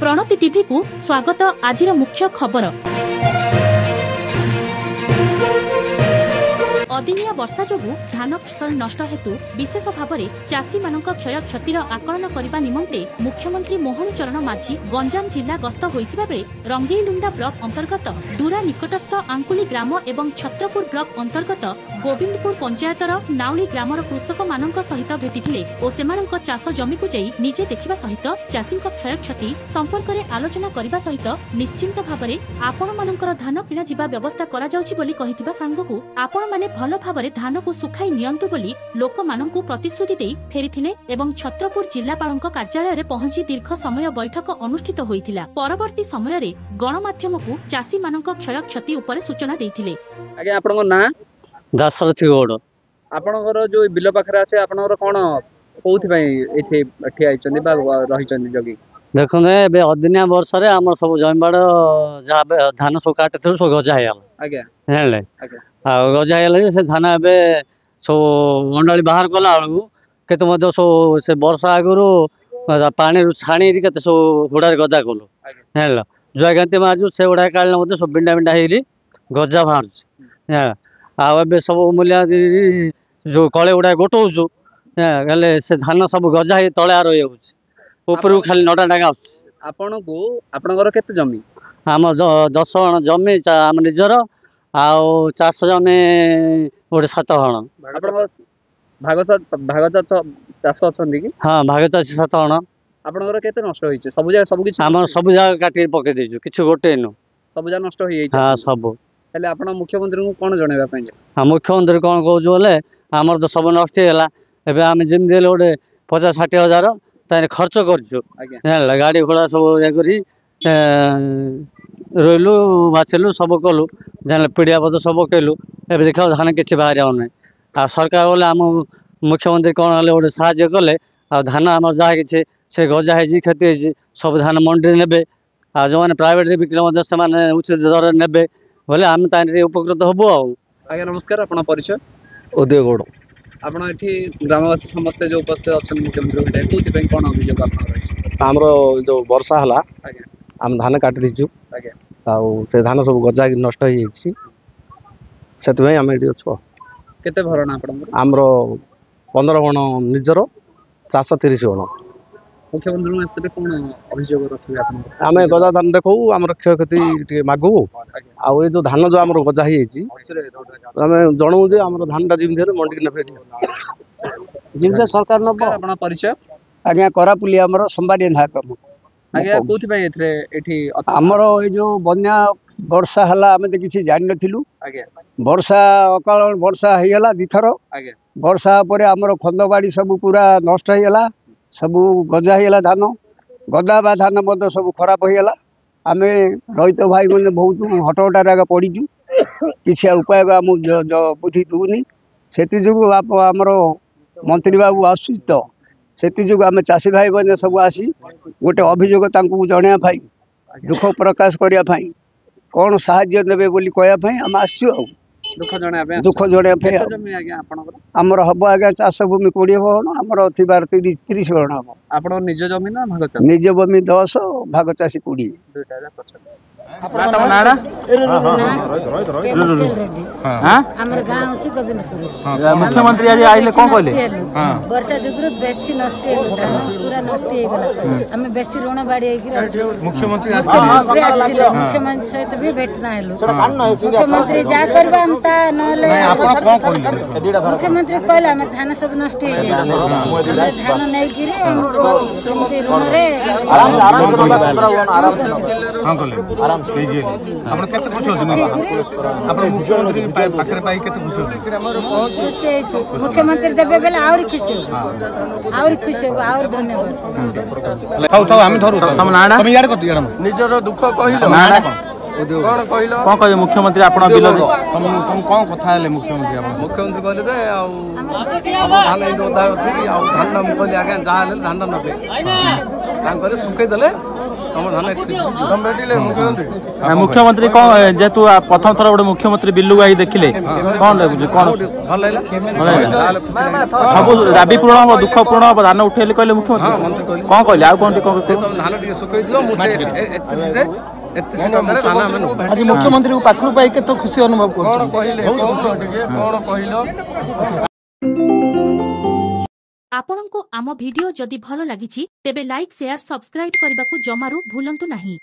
Pranati TV को स्वागत। आज मुख्य खबर अदिनिया वर्षा जोगु धान फसल नष्ट हेतु विशेष भाव में चाषी मान क्षय क्षतिर आकलन करने निमंते मुख्यमंत्री मोहन चरण माझी गंजाम जिला गस्त होइथिबा बेले रंगेईलुंडा ब्लॉक अंतर्गत दूरा निकटस्थ आंकुली ग्राम एवं छत्रपुर ब्लॉक अंतर्गत गोविंदपुर पंचायतर नाउली ग्रामर कृषक मानक सहित भेटिथिले और सेमानक चाष जमी को जाई निजे देखिबा सहित चाषी क्षय क्षति संपर्क में आलोचना करने सहित निश्चिंत भाव में आपण मानकर धान किणा जिबा व्यवस्था करा जाउछि बोली कहिथिबा सांगकु आपण माने भल भाव धान को सुखाई नियंतु बोली लोक मानकु प्रतिश्रुति देई फेरिथिले एवं छत्रपुर जिलापालक कार्यालय में पहुंची दीर्घ समय बैठक अनुष्ठित होइथिला। परवर्ती समय रे गणमाध्यम को चाषी मानक क्षय क्षति उपर सूचना देइथिले। आगे आपनको ना दाशरथी गौड़ आपनकर जो बिल पाखरे আছে आपनकर कोन कोथि पई एथे ठिया आइचंदी बा रहिचंदी जगी देखो ए अदिनिया वर्ष रे हमर सब जमीबाड़ जहाँ धान सब काटे सब गजा है आगे हेले आगे आ गजा है से धान ए सब मंडली बाहर कला बेलू केते मध्य सब से वर्षा आगु पानी छाणी केते सब हुड़ार गदा कलु हेल जुआगांती मारु से गुड़ा काढ़ले मध्य सब बिंडा बिंडा हेरी गजा बाहर आ सब मूल्य जो कले गुड़ा गोटौचु से धान सब गजा है तले रही ऊपर खाली नटा डागा आपण को आपनकर केते जमी आम 10 जण जमी आम निजर आउ चाष जमी गोटे 7 जण भाग चाष अछंदी कि हाँ भाग चाषी 7 जण आपनकर केते नष्ट होइছে सब जगह सब किछ आम सब जगह काटी पके देजु किछ गोटे नु सब जगह नष्ट होई जाइछ हाँ सब हेले आपण मुख्यमंत्री को कोन जणेबा पई हाँ मुख्यमंत्री कोन कहजु बोले आमर तो सब नष्ट हैला एबे आम जिम देले गोटे 50-60 हजार ताने खर्च करछु गाड़ी घोड़ा सब करी रोलु बाछलु सब कलु जान पीड़िया पद सब केलु एबे देखा धान किसी बाहर आउना आ सरकार बोले आम मुख्यमंत्री कौन हेले गोटे साहाय्य कले आ धान आम जहाँ कि से गजा है क्षति है सब धान मंडी ने आ जो मैंने प्राइवेट बिक्री से उचित दर ने बोले आम उपकृत हबु। आज्ञा नमस्कार आपण परिचय उदय गौड़ आपण एठी ग्रामवासी समस्त जो उपस्थित अच्छा मुख्यमंत्री कोथि पई कोन अभियोग आपण रही हमरो जो वर्षा हला हम धान काट दीचु से धान सब गजा नष्ट हो जाइछि सेतबे हम एठी अछु केते भरण आपण हमरो 15 गण निजर 430 गण मुख्यमंत्री में कोन अभियोग रखिबे आपण आमे गजा धान देखौ हमर क्षय क्षति मागु आ ए जो धान जो हमर गजा हो जाइछि आमे जणौ जे हमर धान टा जिम देरे मंडी ने फेरि जिम सरकार न आपण परिचय आज्ञा करापुली हमर संवादी नायक आज्ञा कोथि पई एथरे एठी हमर ए जो बन्या वर्षा हला हमें तो किसी जान नथिलु आज्ञा वर्षा अकाल वर्षा हेला दिथर आज्ञा वर्षा परे हमर खंदबाड़ी सब पूरा नष्ट हेला सब गजा हेला धान गदा बा धान मद सब खराब हेला आमे रहित भाई माने बहुत हटहटार आगे पड़ीजु किसी उपाय आम बुद्धि दुनी से आमर मंत्री बाबू आसु तो से आम चाषी भाई मैंने सब आसी गोटे अभियोग जनाया भाई दुख प्रकाश करने कौन साहाय्य देवे बोली कहवाई आम आसु दुख जनाया आमर हम आज्ञा चाष भूमि 20 गण आमर 30 गण हम आप निज जमी ना भाग चाषी निज भूमि 10 भाग चाषी 20 मुख्यमंत्री आज आइले कोन कहले वर्षा जुगुरु बेसी नष्ट धान पूरा नष्ट हे गला हमें बेसी ऋण बाड़ी हे मुख्यमंत्री आस्थिले मुख्यमंत्री सहित भी भेटना हेलो मुख्यमंत्री जा करबा हम ता नले आपण कोन कहले मुख्यमंत्री कहला हमर धान सब नष्ट हे जाय धान नै गिरे हमको केमते ऋण रे हां कहले आराम से लीजिए आपण केते खुश होछन आपण मुख्यमंत्री पाखरे पाई केते खुश होछन मुख्यमंत्री देबे बेला और खुश हो और धन्यवाद थाउ थाउ हम धरु तम नाडा तम याड कत याड निजर दुख कहिलो नाडा कोन कहिलो कोन कहि मुख्यमंत्री आपण बिल तम कोन कथा हेले मुख्यमंत्री आपण मुख्यमंत्री कहले जे धान इंदोदा अछि आ धान हम कहले आगे जा हेले धान नबे तांकरे सुकै देले ତମ ଧାନ मुख्यमंत्री कौन जेतु प्रथम थर गोटे मुख्यमंत्री बिल्लू भाई देखिले कौन लगुच कौन भल लागला सब दाबी पूर्ण हम दुख पूर्ण हम धान उठेले कहले मुख्यमंत्री कौन कहले आ कौन धान टिके सुकई दियो मु से 31 टंका धान हम आज मुख्यमंत्री को पाखरु पाई के तो खुशी अनुभव कर कोन कहले बहुत खुशी टिके कोन कहलो आपणको आम भिडियो जदि भल लागिछि तेबे लाइक शेयर सब्सक्राइब करने को जमारू भूलंतु नहीं।